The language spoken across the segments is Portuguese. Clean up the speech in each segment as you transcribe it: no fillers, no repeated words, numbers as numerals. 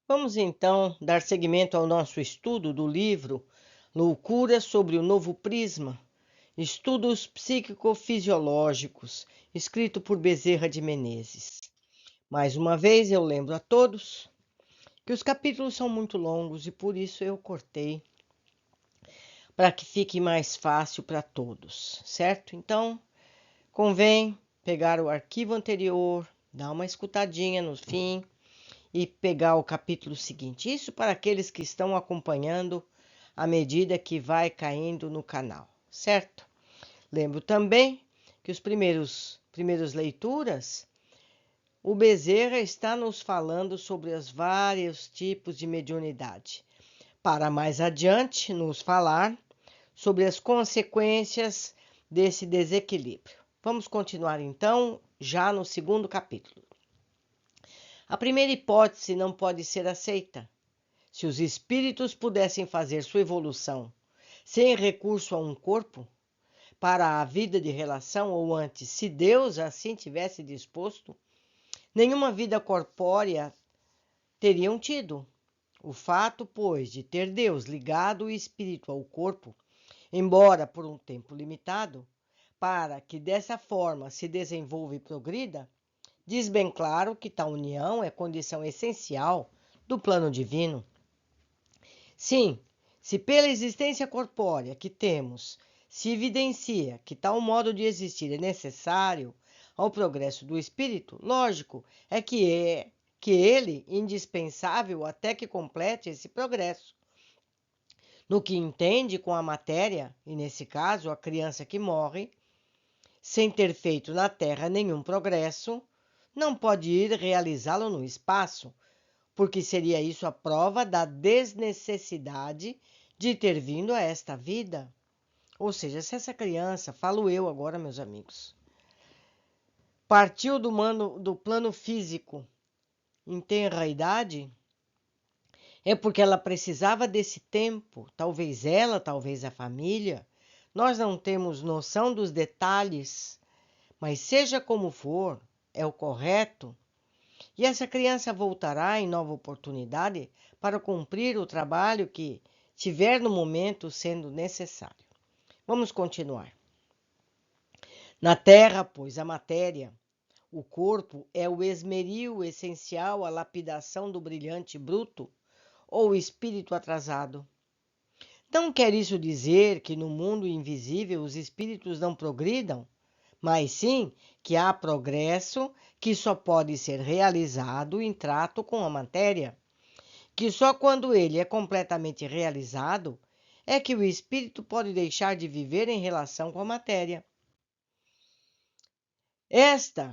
Vamos então dar seguimento ao nosso estudo do livro Loucura sobre o Novo Prisma, Estudos Psíquico-Fisiológicos, escrito por Bezerra de Menezes. Mais uma vez eu lembro a todos que os capítulos são muito longos e por isso eu cortei para que fique mais fácil para todos, certo? Então, convém pegar o arquivo anterior, dar uma escutadinha no fim e pegar o capítulo seguinte. Isso para aqueles que estão acompanhando à medida que vai caindo no canal, certo? Lembro também que os primeiras leituras, o Bezerra está nos falando sobre os vários tipos de mediunidade, para mais adiante nos falar sobre as consequências desse desequilíbrio. Vamos continuar então, já no segundo capítulo. A primeira hipótese não pode ser aceita. Se os espíritos pudessem fazer sua evolução sem recurso a um corpo para a vida de relação, ou antes, se Deus assim tivesse disposto, nenhuma vida corpórea teriam tido. O fato, pois, de ter Deus ligado o espírito ao corpo, embora por um tempo limitado, para que dessa forma se desenvolva e progrida, diz bem claro que tal união é condição essencial do plano divino. Sim, se pela existência corpórea que temos se evidencia que tal modo de existir é necessário ao progresso do espírito, lógico que ele indispensável até que complete esse progresso. No que entende com a matéria, e nesse caso a criança que morre, sem ter feito na Terra nenhum progresso, não pode ir realizá-lo no espaço, porque seria isso a prova da desnecessidade de ter vindo a esta vida. Ou seja, se essa criança, falo eu agora, meus amigos, partiu do plano físico em tenra idade, é porque ela precisava desse tempo, talvez ela, talvez a família. Nós não temos noção dos detalhes, mas seja como for, é o correto. E essa criança voltará em nova oportunidade para cumprir o trabalho que tiver no momento sendo necessário. Vamos continuar. Na Terra, pois, a matéria, o corpo, é o esmeril essencial à lapidação do brilhante bruto ou espírito atrasado. Não quer isso dizer que no mundo invisível os espíritos não progridam, mas sim que há progresso que só pode ser realizado em trato com a matéria, que só quando ele é completamente realizado é que o espírito pode deixar de viver em relação com a matéria.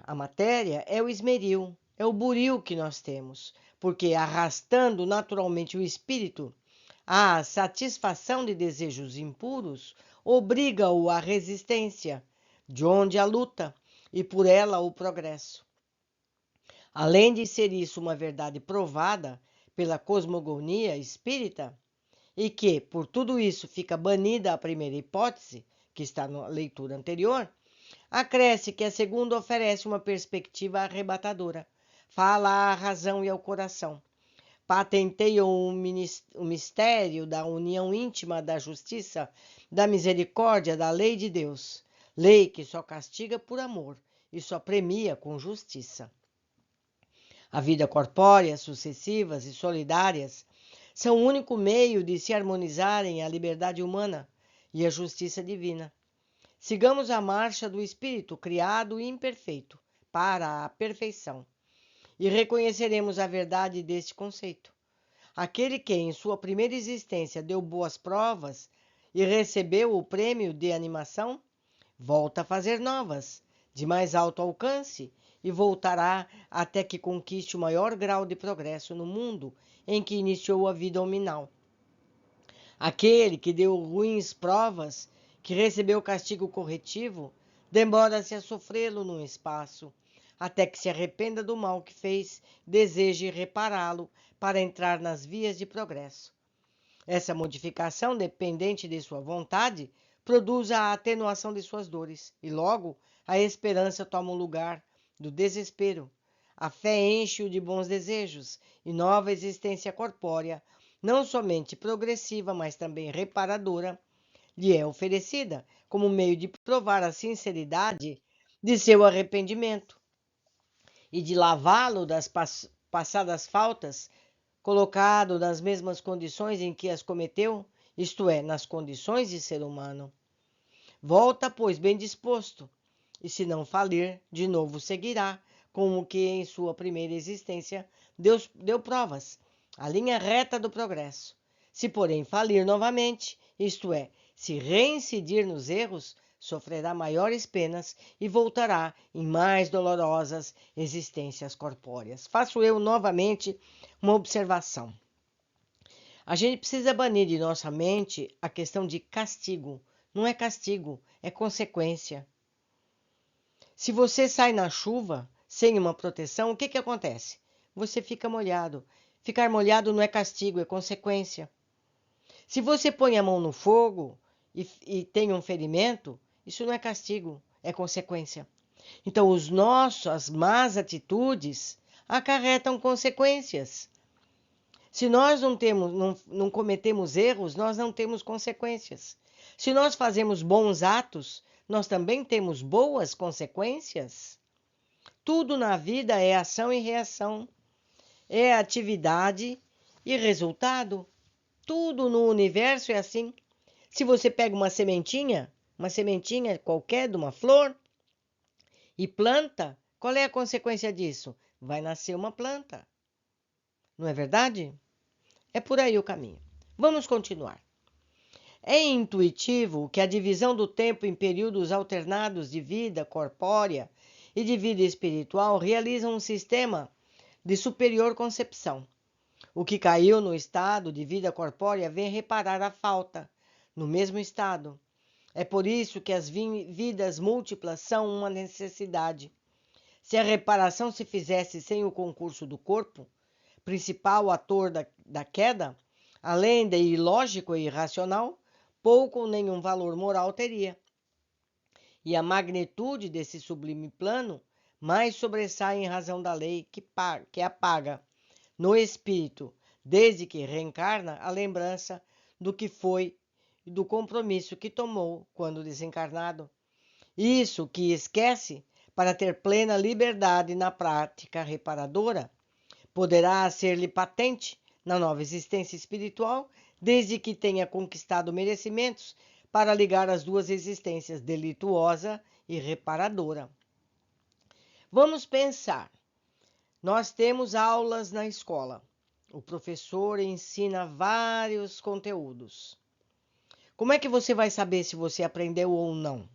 A matéria, é o esmeril, é o buril que nós temos, porque arrastando naturalmente o espírito à satisfação de desejos impuros, obriga-o à resistência, de onde a luta, e por ela o progresso. Além de ser isso uma verdade provada pela cosmogonia espírita, e que, por tudo isso, fica banida a primeira hipótese, que está na leitura anterior, acresce que a segunda oferece uma perspectiva arrebatadora, fala à razão e ao coração, patenteiam o mistério da união íntima da justiça, da misericórdia, da lei de Deus, lei que só castiga por amor e só premia com justiça. A vida corpórea, sucessivas e solidárias são o único meio de se harmonizarem a liberdade humana e a justiça divina. Sigamos a marcha do espírito criado e imperfeito para a perfeição e reconheceremos a verdade deste conceito. Aquele que, em sua primeira existência, deu boas provas e recebeu o prêmio de animação, volta a fazer novas, de mais alto alcance, e voltará até que conquiste o maior grau de progresso no mundo em que iniciou a vida hominal. Aquele que deu ruins provas, que recebeu castigo corretivo, demora-se a sofrê-lo num espaço, até que se arrependa do mal que fez, deseje repará-lo para entrar nas vias de progresso. Essa modificação, dependente de sua vontade, produz a atenuação de suas dores, e logo a esperança toma o lugar do desespero, A fé enche-o de bons desejos e nova existência corpórea, não somente progressiva, mas também reparadora, lhe é oferecida como meio de provar a sinceridade de seu arrependimento e de lavá-lo das passadas faltas, colocado nas mesmas condições em que as cometeu, isto é, nas condições de ser humano. Volta, pois, bem disposto, e se não falir, de novo seguirá, como que em sua primeira existência Deus deu provas, a linha reta do progresso. Se, porém, falir novamente, isto é, se reincidir nos erros, sofrerá maiores penas e voltará em mais dolorosas existências corpóreas. Faço eu novamente uma observação. A gente precisa banir de nossa mente a questão de castigo. Não é castigo, é consequência. Se você sai na chuva sem uma proteção, o que acontece? Você fica molhado. Ficar molhado não é castigo, é consequência. Se você põe a mão no fogo e tem um ferimento, isso não é castigo, é consequência. Então, as más atitudes acarretam consequências. Se nós não cometemos erros, nós não temos consequências. Se nós fazemos bons atos, nós também temos boas consequências. Tudo na vida é ação e reação, é atividade e resultado. Tudo no universo é assim. Se você pega uma sementinha qualquer de uma flor e planta, qual é a consequência disso? Vai nascer uma planta. Não é verdade? É por aí o caminho. Vamos continuar. É intuitivo que a divisão do tempo em períodos alternados de vida corpórea e de vida espiritual realiza um sistema de superior concepção. O que caiu no estado de vida corpórea vem reparar a falta, no mesmo estado. É por isso que as vidas múltiplas são uma necessidade. Se a reparação se fizesse sem o concurso do corpo, principal ator da queda, além de ilógico e irracional, pouco ou nenhum valor moral teria. E a magnitude desse sublime plano mais sobressai em razão da lei que apaga no espírito, desde que reencarna, a lembrança do que foi e do compromisso que tomou quando desencarnado. Isso que esquece para ter plena liberdade na prática reparadora, poderá ser-lhe patente na nova existência espiritual, desde que tenha conquistado merecimentos para ligar as duas existências, delituosa e reparadora. Vamos pensar. Nós temos aulas na escola. O professor ensina vários conteúdos. Como é que você vai saber se você aprendeu ou não?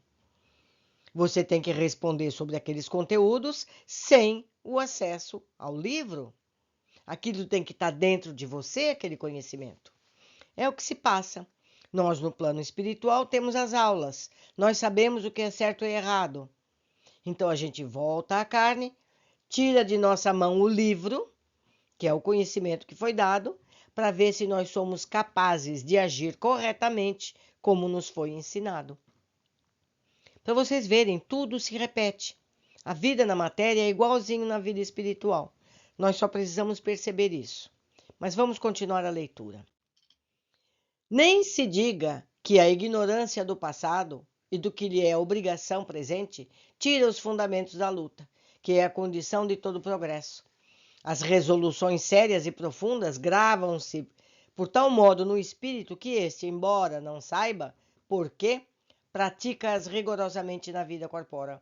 Você tem que responder sobre aqueles conteúdos sem o acesso ao livro. Aquilo tem que estar dentro de você, aquele conhecimento. É o que se passa. Nós, no plano espiritual, temos as aulas. Nós sabemos o que é certo e errado. Então, a gente volta à carne, tira de nossa mão o livro, que é o conhecimento que foi dado, para ver se nós somos capazes de agir corretamente como nos foi ensinado. Para vocês verem, tudo se repete. A vida na matéria é igualzinho na vida espiritual. Nós só precisamos perceber isso. Mas vamos continuar a leitura. Nem se diga que a ignorância do passado e do que lhe é obrigação presente tira os fundamentos da luta, que é a condição de todo progresso. As resoluções sérias e profundas gravam-se por tal modo no espírito que este, embora não saiba por quê, pratica-as rigorosamente na vida corpórea.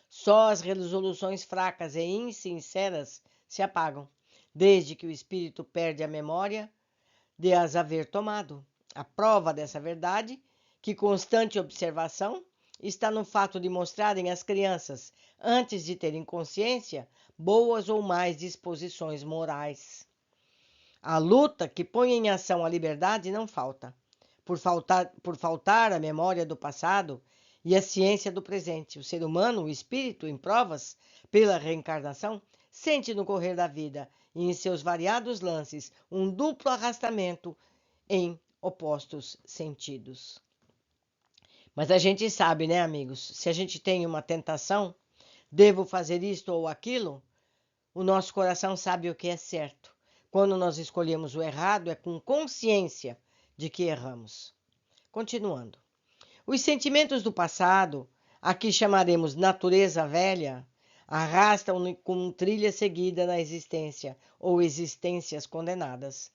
Só as resoluções fracas e insinceras se apagam, desde que o espírito perde a memória de as haver tomado. A prova dessa verdade, que constante observação, está no fato de mostrarem às crianças, antes de terem consciência, boas ou mais disposições morais. A luta que põe em ação a liberdade não falta. Por faltar a memória do passado e a ciência do presente, o ser humano, o espírito, em provas pela reencarnação, sente no correr da vida e em seus variados lances um duplo arrastamento em opostos sentidos. Mas a gente sabe, né, amigos? Se a gente tem uma tentação, devo fazer isto ou aquilo, O nosso coração sabe o que é certo. Quando nós escolhemos o errado, é com consciência de que erramos. Continuando. Os sentimentos do passado, a que chamaremos natureza velha, arrastam com trilha seguida na existência ou existências condenadas.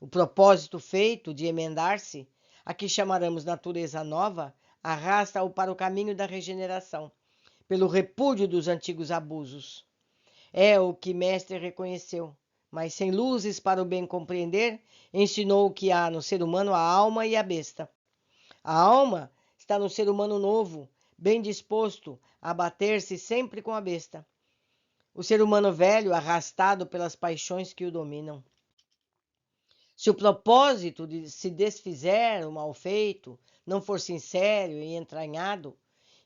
O propósito feito de emendar-se, a que chamaremos natureza nova, arrasta-o para o caminho da regeneração, pelo repúdio dos antigos abusos. É o que Mestre reconheceu, mas sem luzes para o bem compreender, ensinou que há no ser humano a alma e a besta. A alma está no ser humano novo, bem disposto a bater-se sempre com a besta. O ser humano velho, arrastado pelas paixões que o dominam. Se o propósito de se desfizer o mal feito não for sincero e entranhado,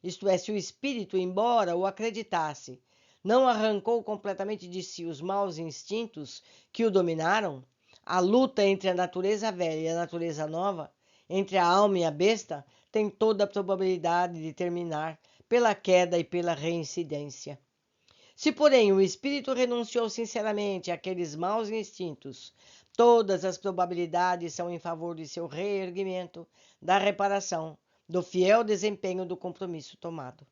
isto é, se o espírito, embora o acreditasse, não arrancou completamente de si os maus instintos que o dominaram, a luta entre a natureza velha e a natureza nova, entre a alma e a besta, tem toda a probabilidade de terminar pela queda e pela reincidência. Se, porém, o espírito renunciou sinceramente àqueles maus instintos, todas as probabilidades são em favor de seu reerguimento, da reparação, do fiel desempenho do compromisso tomado.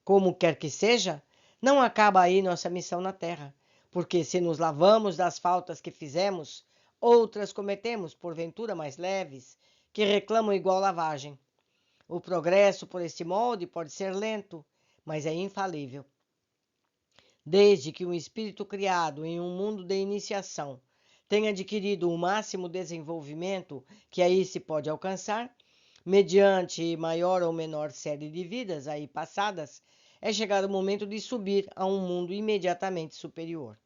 Como quer que seja, não acaba aí nossa missão na Terra, porque se nos lavamos das faltas que fizemos, outras cometemos, porventura mais leves, que reclamam igual lavagem. O progresso por este molde pode ser lento, mas é infalível. Desde que um espírito criado em um mundo de iniciação tenha adquirido o máximo desenvolvimento que aí se pode alcançar, mediante maior ou menor série de vidas aí passadas, é chegado o momento de subir a um mundo imediatamente superior.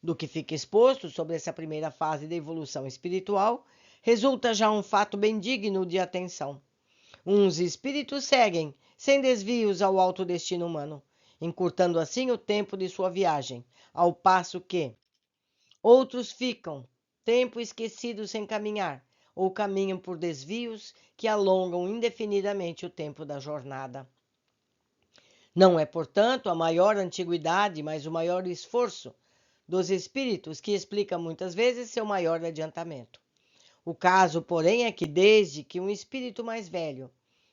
Do que fica exposto sobre essa primeira fase da evolução espiritual, resulta já um fato bem digno de atenção. Uns espíritos seguem, sem desvios, ao alto destino humano, encurtando assim o tempo de sua viagem, ao passo que outros ficam, tempo esquecido sem caminhar, ou caminham por desvios que alongam indefinidamente o tempo da jornada. Não é, portanto, a maior antiguidade, mas o maior esforço dos espíritos que explica muitas vezes seu maior adiantamento. O caso, porém, é que desde que um espírito mais velho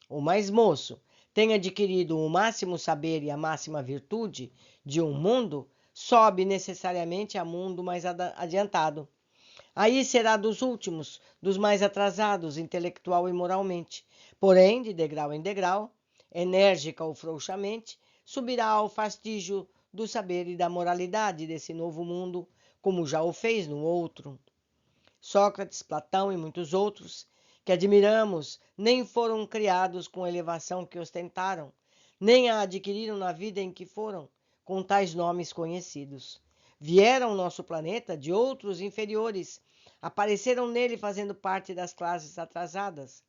ou mais moço tenha adquirido o máximo saber e a máxima virtude de um mundo, sobe necessariamente a mundo mais adiantado. Aí será dos últimos, dos mais atrasados, intelectual e moralmente. Porém, de degrau em degrau, enérgica ou frouxamente, subirá ao fastígio do saber e da moralidade desse novo mundo, como já o fez no outro. Sócrates, Platão e muitos outros, que admiramos, nem foram criados com a elevação que ostentaram, nem a adquiriram na vida em que foram, com tais nomes conhecidos. Vieram ao nosso planeta de outros inferiores, apareceram nele fazendo parte das classes atrasadas,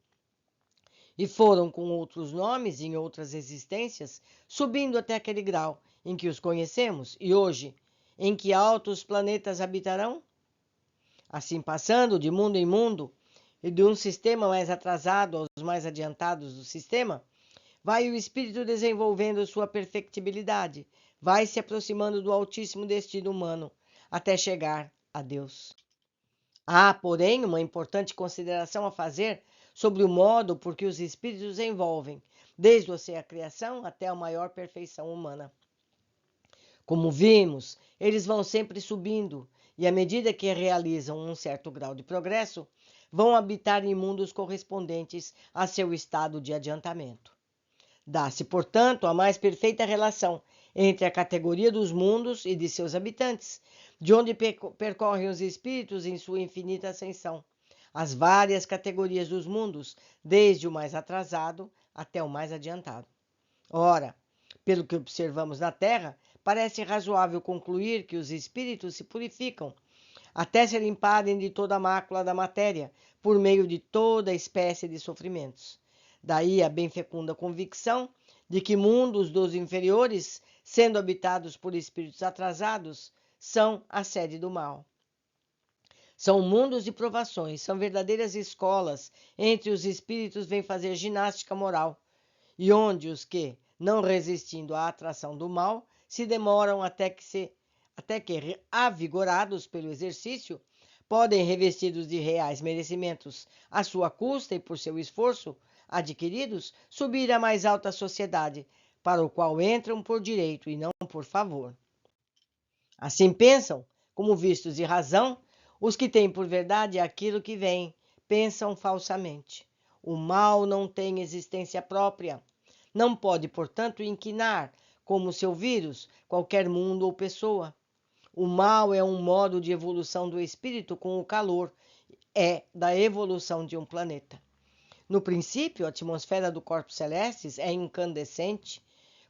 e foram com outros nomes em outras existências, subindo até aquele grau em que os conhecemos, e hoje, em que altos planetas habitarão? Assim, passando de mundo em mundo, e de um sistema mais atrasado aos mais adiantados do sistema, vai o espírito desenvolvendo sua perfectibilidade, vai se aproximando do altíssimo destino humano, até chegar a Deus. Há, porém, uma importante consideração a fazer sobre o modo por que os espíritos envolvem, desde a criação até a maior perfeição humana. Como vimos, eles vão sempre subindo, e à medida que realizam um certo grau de progresso, vão habitar em mundos correspondentes a seu estado de adiantamento. Dá-se, portanto, a mais perfeita relação entre a categoria dos mundos e de seus habitantes, de onde percorrem os espíritos em sua infinita ascensão, as várias categorias dos mundos, desde o mais atrasado até o mais adiantado. Ora, pelo que observamos na Terra, parece razoável concluir que os espíritos se purificam, até se limparem de toda a mácula da matéria, por meio de toda espécie de sofrimentos. Daí a bem fecunda convicção de que mundos dos inferiores, sendo habitados por espíritos atrasados, são a sede do mal. São mundos de provações, são verdadeiras escolas entre os espíritos vêm fazer ginástica moral, e onde os que, não resistindo à atração do mal, se demoram até que se até que, avigorados pelo exercício, podem, revestidos de reais merecimentos à sua custa e por seu esforço adquiridos, subir à mais alta sociedade, para o qual entram por direito e não por favor. Assim pensam, como vistos de razão, os que têm por verdade aquilo que vem, pensam falsamente. O mal não tem existência própria. Não pode, portanto, inquinar, como seu vírus, qualquer mundo ou pessoa. O mal é um modo de evolução do espírito com o calor, da evolução de um planeta. No princípio, a atmosfera do corpo celestes é incandescente.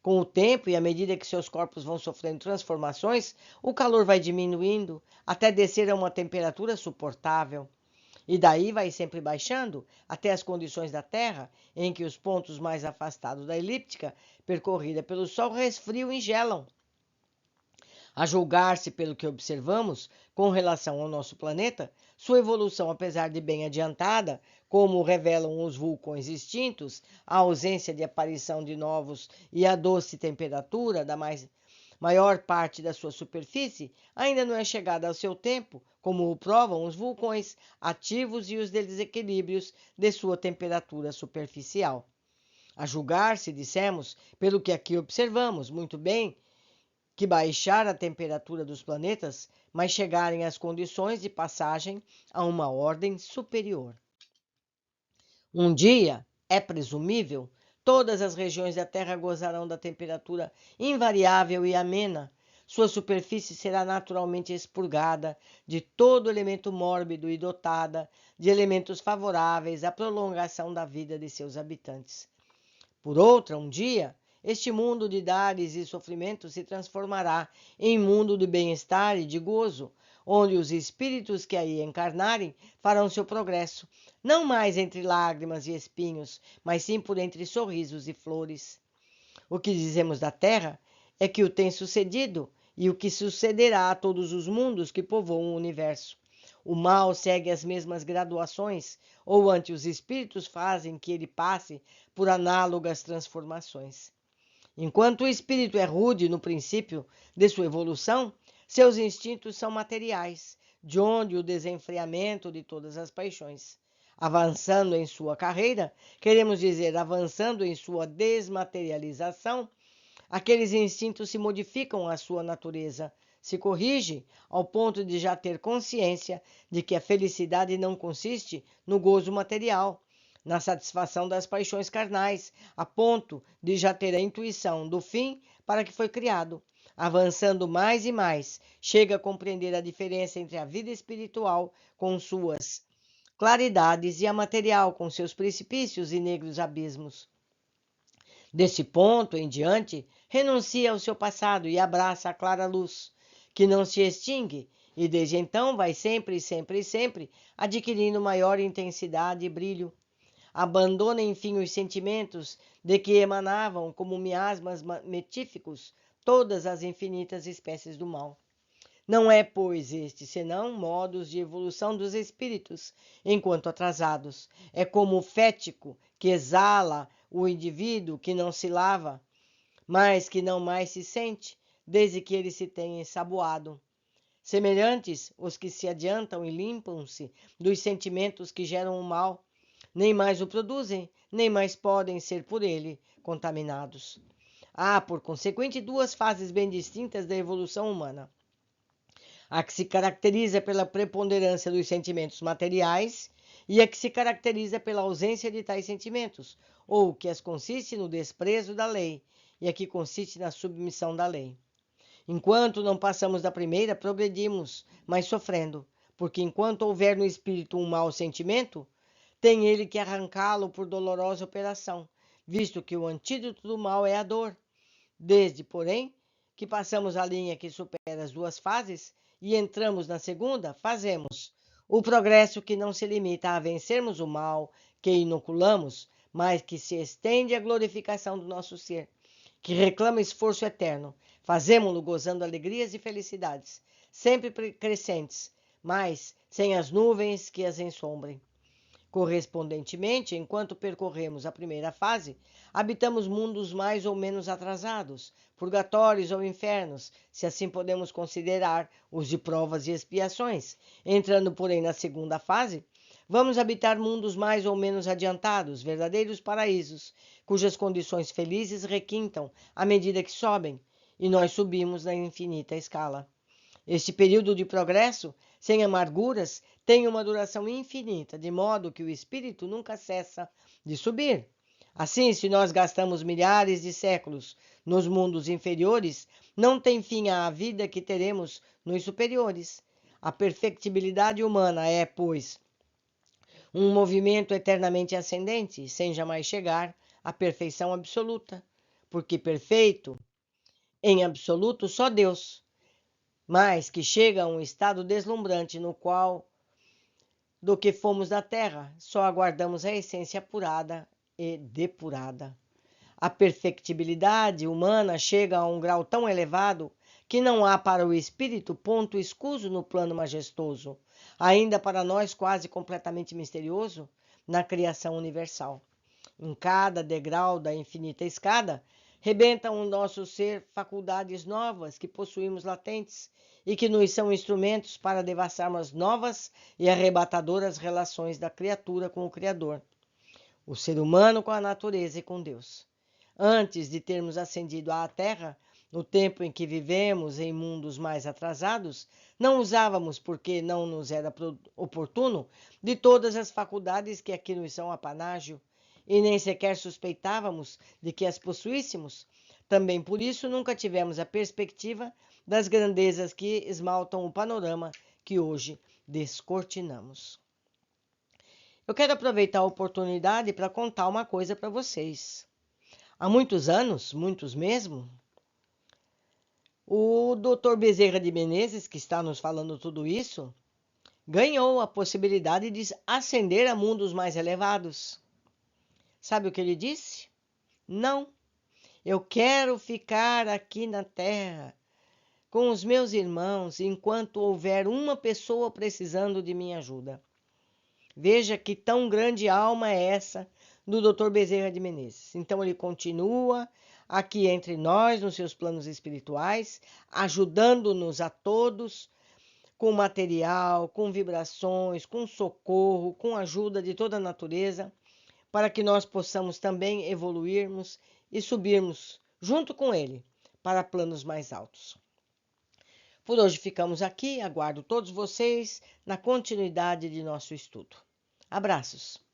Com o tempo e à medida que seus corpos vão sofrendo transformações, o calor vai diminuindo até descer a uma temperatura suportável. E daí vai sempre baixando até as condições da Terra, em que os pontos mais afastados da elíptica, percorrida pelo Sol, resfriam e gelam. A julgar-se pelo que observamos com relação ao nosso planeta, sua evolução, apesar de bem adiantada, como revelam os vulcões extintos, a ausência de aparição de novos e a doce temperatura da maior parte da sua superfície, ainda não é chegada ao seu tempo, como o provam os vulcões ativos e os desequilíbrios de sua temperatura superficial. A julgar-se, dissemos, pelo que aqui observamos, muito bem, que baixar a temperatura dos planetas, mas chegarem às condições de passagem a uma ordem superior. Um dia, é presumível, todas as regiões da Terra gozarão da temperatura invariável e amena. Sua superfície será naturalmente expurgada de todo elemento mórbido e dotada de elementos favoráveis à prolongação da vida de seus habitantes. Por outra, um dia, este mundo de dores e sofrimento se transformará em mundo de bem-estar e de gozo, onde os espíritos que aí encarnarem farão seu progresso, não mais entre lágrimas e espinhos, mas sim por entre sorrisos e flores. O que dizemos da Terra é que o tem sucedido e o que sucederá a todos os mundos que povoam o universo. O mal segue as mesmas graduações, ou ante os espíritos fazem que ele passe por análogas transformações. Enquanto o espírito é rude no princípio de sua evolução, seus instintos são materiais, de onde o desenfreamento de todas as paixões. Avançando em sua carreira, queremos dizer, avançando em sua desmaterialização, aqueles instintos se modificam à sua natureza, se corrige ao ponto de já ter consciência de que a felicidade não consiste no gozo material, na satisfação das paixões carnais, a ponto de já ter a intuição do fim para que foi criado. Avançando mais e mais, chega a compreender a diferença entre a vida espiritual com suas claridades e a material com seus precipícios e negros abismos. Desse ponto em diante, renuncia ao seu passado e abraça a clara luz, que não se extingue, e desde então vai sempre, sempre, sempre adquirindo maior intensidade e brilho. Abandona, enfim, os sentimentos de que emanavam como miasmas metíficos todas as infinitas espécies do mal. Não é, pois, este senão modos de evolução dos espíritos, enquanto atrasados. É como o fético que exala o indivíduo que não se lava, mas que não mais se sente, desde que ele se tenha ensaboado. Semelhantes os que se adiantam e limpam-se dos sentimentos que geram o mal, nem mais o produzem, nem mais podem ser por ele contaminados. Há, por consequente, duas fases bem distintas da evolução humana. A que se caracteriza pela preponderância dos sentimentos materiais e a que se caracteriza pela ausência de tais sentimentos, ou que as consiste no desprezo da lei e a que consiste na submissão da lei. Enquanto não passamos da primeira, progredimos, mas sofrendo, porque enquanto houver no espírito um mau sentimento, tem ele que arrancá-lo por dolorosa operação, visto que o antídoto do mal é a dor. Desde, porém, que passamos a linha que supera as duas fases e entramos na segunda, fazemos o progresso que não se limita a vencermos o mal que inoculamos, mas que se estende à glorificação do nosso ser, que reclama esforço eterno. Fazemo-lo gozando alegrias e felicidades, sempre crescentes, mas sem as nuvens que as ensombrem. Correspondentemente, enquanto percorremos a primeira fase, habitamos mundos mais ou menos atrasados, purgatórios ou infernos, se assim podemos considerar os de provas e expiações. Entrando, porém, na segunda fase, vamos habitar mundos mais ou menos adiantados, verdadeiros paraísos, cujas condições felizes requintam à medida que sobem, e nós subimos na infinita escala. Este período de progresso, sem amarguras, tem uma duração infinita, de modo que o espírito nunca cessa de subir. Assim, se nós gastamos milhares de séculos nos mundos inferiores, não tem fim a vida que teremos nos superiores. A perfectibilidade humana é, pois, um movimento eternamente ascendente, sem jamais chegar à perfeição absoluta, porque perfeito, em absoluto, só Deus, mas que chega a um estado deslumbrante no qual, do que fomos da terra, só aguardamos a essência apurada e depurada. A perfectibilidade humana chega a um grau tão elevado que não há para o espírito ponto escuso no plano majestoso, ainda para nós quase completamente misterioso, na criação universal. Em cada degrau da infinita escada, rebentam o nosso ser faculdades novas que possuímos latentes e que nos são instrumentos para devassarmos novas e arrebatadoras relações da criatura com o Criador, o ser humano com a natureza e com Deus. Antes de termos ascendido à Terra, no tempo em que vivemos em mundos mais atrasados, não usávamos, porque não nos era oportuno, de todas as faculdades que aqui nos são apanágio, e nem sequer suspeitávamos de que as possuíssemos. Também por isso nunca tivemos a perspectiva das grandezas que esmaltam o panorama que hoje descortinamos. Eu quero aproveitar a oportunidade para contar uma coisa para vocês. Há muitos anos, muitos mesmo, o Dr. Bezerra de Menezes, que está nos falando tudo isso, ganhou a possibilidade de ascender a mundos mais elevados. Sabe o que ele disse? Não, eu quero ficar aqui na Terra com os meus irmãos enquanto houver uma pessoa precisando de minha ajuda. Veja que tão grande alma é essa do Dr. Bezerra de Menezes. Então ele continua aqui entre nós, nos seus planos espirituais, ajudando-nos a todos com material, com vibrações, com socorro, com ajuda de toda a natureza, para que nós possamos também evoluirmos e subirmos junto com ele para planos mais altos. Por hoje ficamos aqui, aguardo todos vocês na continuidade de nosso estudo. Abraços!